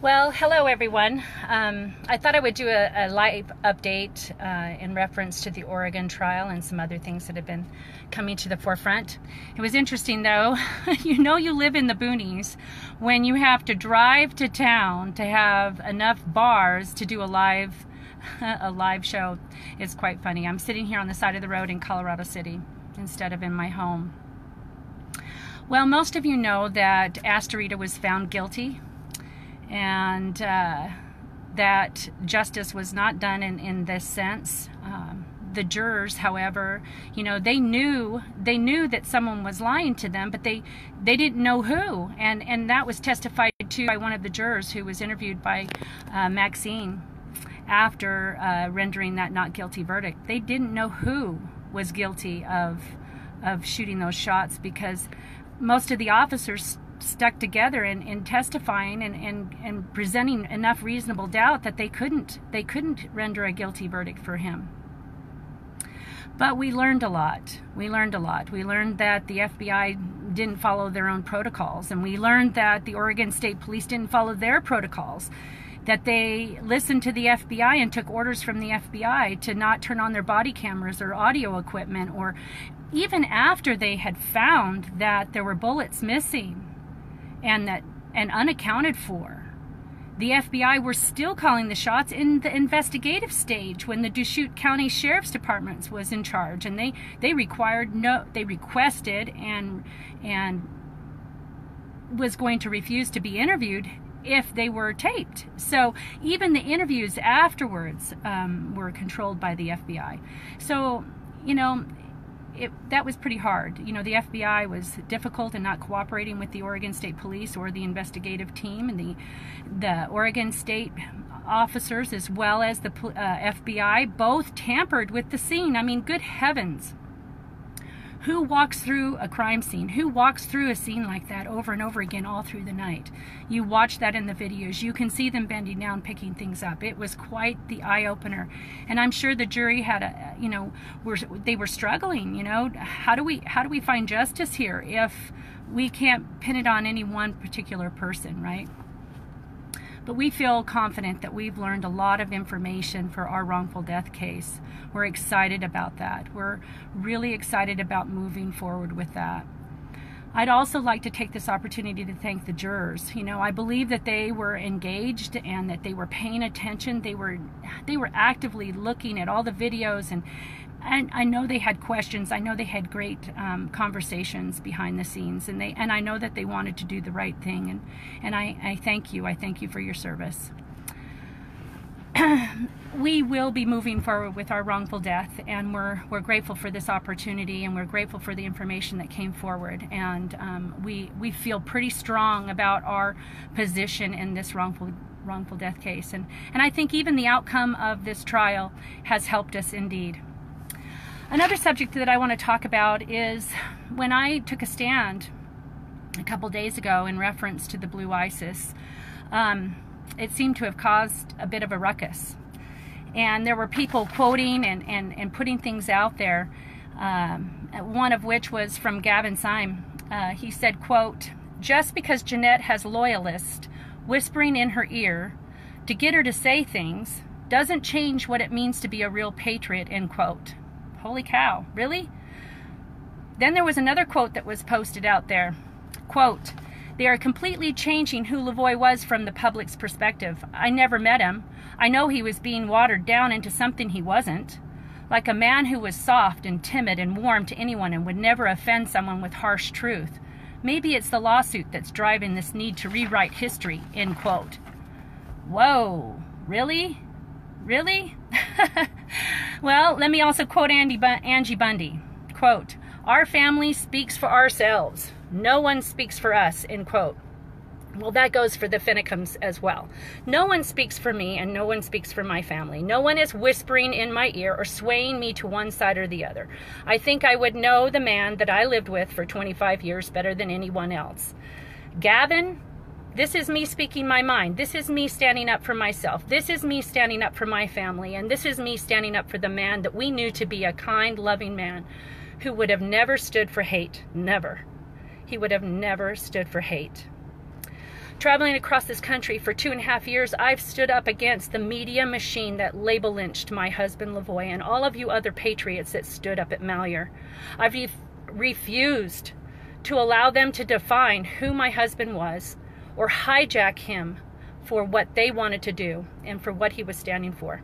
Well, hello everyone. I thought I would do a live update in reference to the Oregon trial and some other things that have been coming to the forefront. It was interesting though, you live in the boonies when you have to drive to town to have enough bars to do a live show. It's quite funny. I'm sitting here on the side of the road in Colorado City instead of in my home. Well, most of you know that Astarias was found guilty, and that justice was not done in this sense. The jurors, however, they knew that someone was lying to them, but they didn't know who, and that was testified to by one of the jurors who was interviewed by Maxine after rendering that not guilty verdict. They didn't know who was guilty of shooting those shots, because most of the officers stuck together in testifying and presenting enough reasonable doubt that they couldn't render a guilty verdict for him. But we learned a lot. We learned that the FBI didn't follow their own protocols, and we learned that the Oregon State Police didn't follow their protocols, that they listened to the FBI and took orders from the FBI to not turn on their body cameras or audio equipment, or even after they had found that there were bullets missing and unaccounted for. The FBI were still calling the shots in the investigative stage when the Deschutes County Sheriff's Department was in charge, and they requested and was going to refuse to be interviewed if they were taped. So even the interviews afterwards were controlled by the FBI. So that was pretty hard. The FBI was difficult in not cooperating with the Oregon State Police or the investigative team, and the Oregon State officers as well as the FBI both tampered with the scene. I mean, good heavens. Who walks through a crime scene? Who walks through a scene like that over and over again all through the night? You watch that in the videos. You can see them bending down, picking things up. It was quite the eye-opener. And I'm sure the jury had they were struggling, How do we find justice here if we can't pin it on any one particular person, right? But we feel confident that we've learned a lot of information for our wrongful death case. We're excited about that. We're really excited about moving forward with that. I'd also like to take this opportunity to thank the jurors. I believe that they were engaged and that they were paying attention. They were actively looking at all the videos, and I know they had questions. I know they had great conversations behind the scenes, and I know that they wanted to do the right thing, and I thank you. I thank you for your service. We will be moving forward with our wrongful death, and we're grateful for this opportunity, and we're grateful for the information that came forward, and we feel pretty strong about our position in this wrongful death case, and I think even the outcome of this trial has helped us indeed. Another subject that I want to talk about is when I took a stand a couple days ago in reference to the Blue ISIS. It seemed to have caused a bit of a ruckus. And there were people quoting and putting things out there, one of which was from Gavin Syme. He said, quote, "Just because Jeanette has loyalists whispering in her ear to get her to say things doesn't change what it means to be a real patriot," end quote. Holy cow, really? Then there was another quote that was posted out there. Quote, "They are completely changing who Lavoie was from the public's perspective. I never met him. I know he was being watered down into something he wasn't. Like a man who was soft and timid and warm to anyone and would never offend someone with harsh truth. Maybe it's the lawsuit that's driving this need to rewrite history," end quote. Whoa, really? Really? Well, let me also quote Angie Bundy. Quote, "Our family speaks for ourselves. No one speaks for us," end quote. Well, that goes for the Finicums as well. No one speaks for me, and no one speaks for my family. No one is whispering in my ear or swaying me to one side or the other. I think I would know the man that I lived with for 25 years better than anyone else. Gavin, this is me speaking my mind. This is me standing up for myself. This is me standing up for my family. And this is me standing up for the man that we knew to be a kind, loving man who would have never stood for hate. Never. He would have never stood for hate. Traveling across this country for 2.5 years, I've stood up against the media machine that label lynched my husband Lavoy and all of you other patriots that stood up at Malheur. I've refused to allow them to define who my husband was or hijack him for what they wanted to do and for what he was standing for.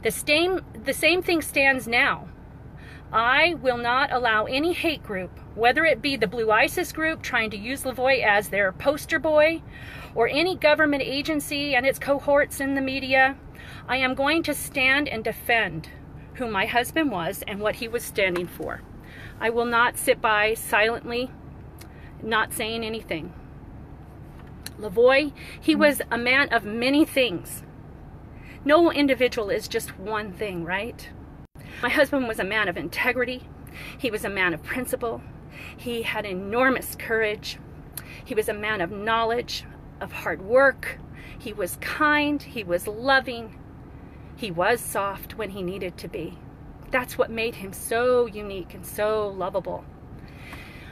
The same thing stands now. I will not allow any hate group, whether it be the Blue ISIS group trying to use Lavoy as their poster boy, or any government agency and its cohorts in the media. I am going to stand and defend who my husband was and what he was standing for. I will not sit by silently, not saying anything. Lavoy, he was a man of many things. No individual is just one thing, right? My husband was a man of integrity. He was a man of principle. He had enormous courage. He was a man of knowledge, of hard work. He was kind. He was loving. He was soft when he needed to be. That's what made him so unique and so lovable.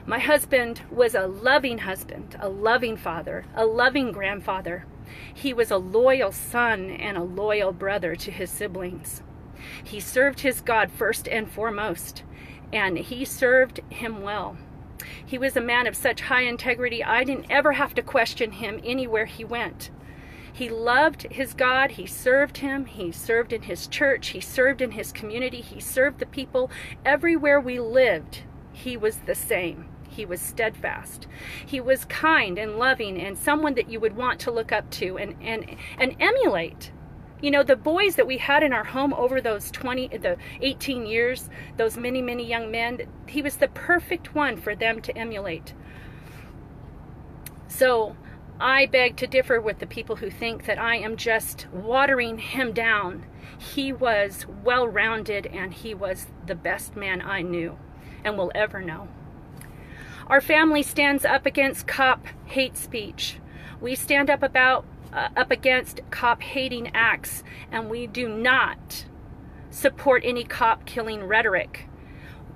My husband was a loving husband, a loving father, a loving grandfather. He was a loyal son and a loyal brother to his siblings. He served his God first and foremost, and he served him well. He was a man of such high integrity, I didn't ever have to question him anywhere he went. He loved his God, he served him, he served in his church, he served in his community, he served the people. Everywhere we lived, he was the same. He was steadfast. He was kind and loving and someone that you would want to look up to and emulate. You know, the boys that we had in our home over those 18 years, those many, many young men, he was the perfect one for them to emulate. So I beg to differ with the people who think that I am just watering him down. He was well-rounded and he was the best man I knew and will ever know. Our family stands up against cop hate speech. We stand up against cop hating acts, and we do not support any cop killing rhetoric.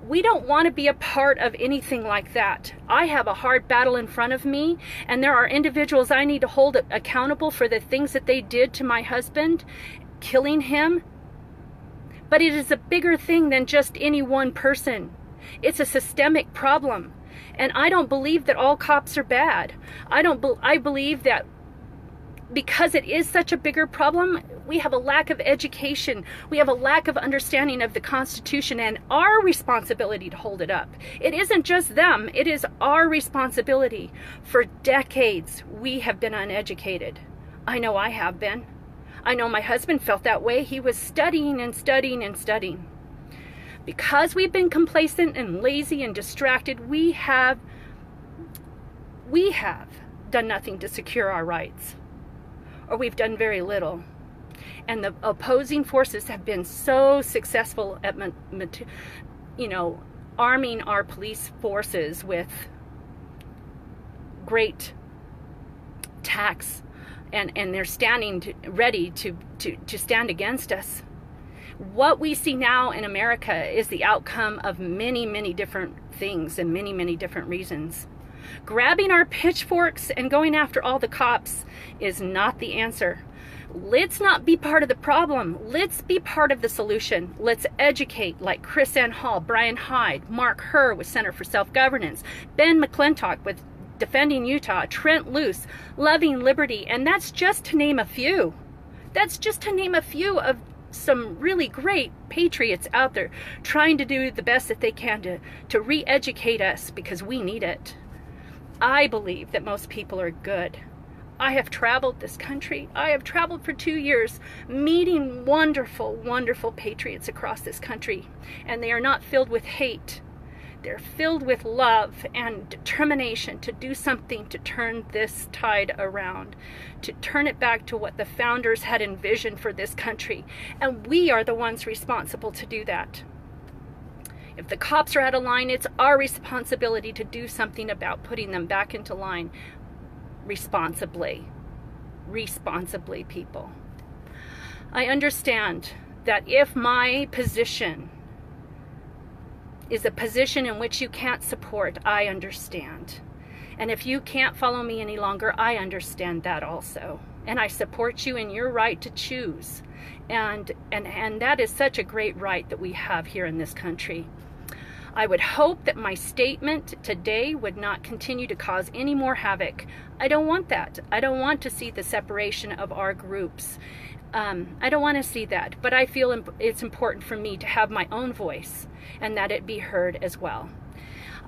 We don't want to be a part of anything like that. I have a hard battle in front of me, and there are individuals I need to hold accountable for the things that they did to my husband, killing him. But it is a bigger thing than just any one person. It's a systemic problem. And I don't believe that all cops are bad. I believe that because it is such a bigger problem, we have a lack of education. We have a lack of understanding of the Constitution and our responsibility to hold it up. It isn't just them, it is our responsibility. For decades, we have been uneducated. I know I have been. I know my husband felt that way. He was studying and studying and studying. Because we've been complacent and lazy and distracted, we have done nothing to secure our rights. Or we've done very little. And the opposing forces have been so successful at, arming our police forces with great tax, and they're standing ready to stand against us. What we see now in America is the outcome of many, many different things and many, many different reasons. Grabbing our pitchforks and going after all the cops is not the answer. Let's not be part of the problem. Let's be part of the solution. Let's educate like Chris Ann Hall, Brian Hyde, Mark Herr with Center for Self-Governance, Ben McClintock with Defending Utah, Trent Luce, Loving Liberty, and that's just to name a few. That's just to name a few of some really great patriots out there trying to do the best that they can to re-educate us because we need it. I believe that most people are good. I have traveled this country. I have traveled for 2 years meeting wonderful, wonderful patriots across this country, and they are not filled with hate. They're filled with love and determination to do something to turn this tide around, to turn it back to what the founders had envisioned for this country. And we are the ones responsible to do that. If the cops are out of line, it's our responsibility to do something about putting them back into line responsibly. Responsibly, people. I understand that if my position is a position in which you can't support, I understand. And if you can't follow me any longer, I understand that also. And I support you in your right to choose. And that is such a great right that we have here in this country. I would hope that my statement today would not continue to cause any more havoc. I don't want that. I don't want to see the separation of our groups. I don't want to see that, but I feel it's important for me to have my own voice and that it be heard as well.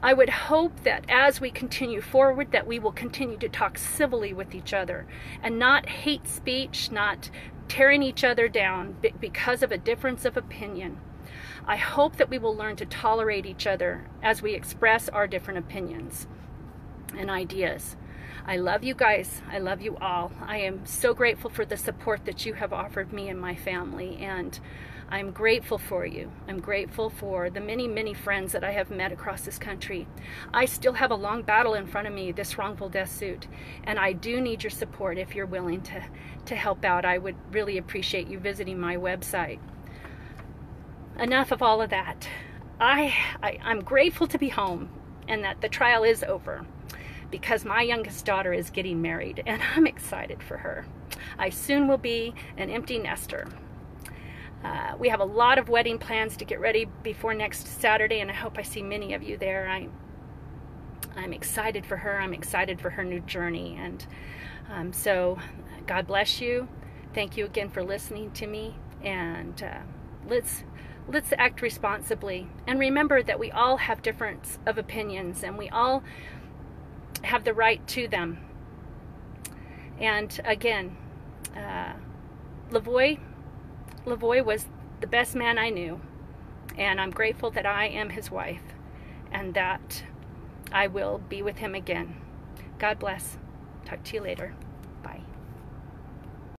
I would hope that as we continue forward, that we will continue to talk civilly with each other and not hate speech, not tearing each other down because of a difference of opinion. I hope that we will learn to tolerate each other as we express our different opinions and ideas. I love you guys. I love you all. I am so grateful for the support that you have offered me and my family, and I'm grateful for you. I'm grateful for the many, many friends that I have met across this country. I still have a long battle in front of me, this wrongful death suit, and I do need your support if you're willing to help out. I would really appreciate you visiting my website. Enough of all of that. I'm grateful to be home and that the trial is over, because my youngest daughter is getting married and I'm excited for her. I soon will be an empty nester. We have a lot of wedding plans to get ready before next Saturday, and I hope I see many of you there. I'm excited for her. I'm excited for her new journey, and so God bless you. Thank you again for listening to me, and let's act responsibly, and remember that we all have difference of opinions and we all have the right to them. And again, Lavoie was the best man I knew, and I'm grateful that I am his wife and that I will be with him again. God bless. Talk to you later.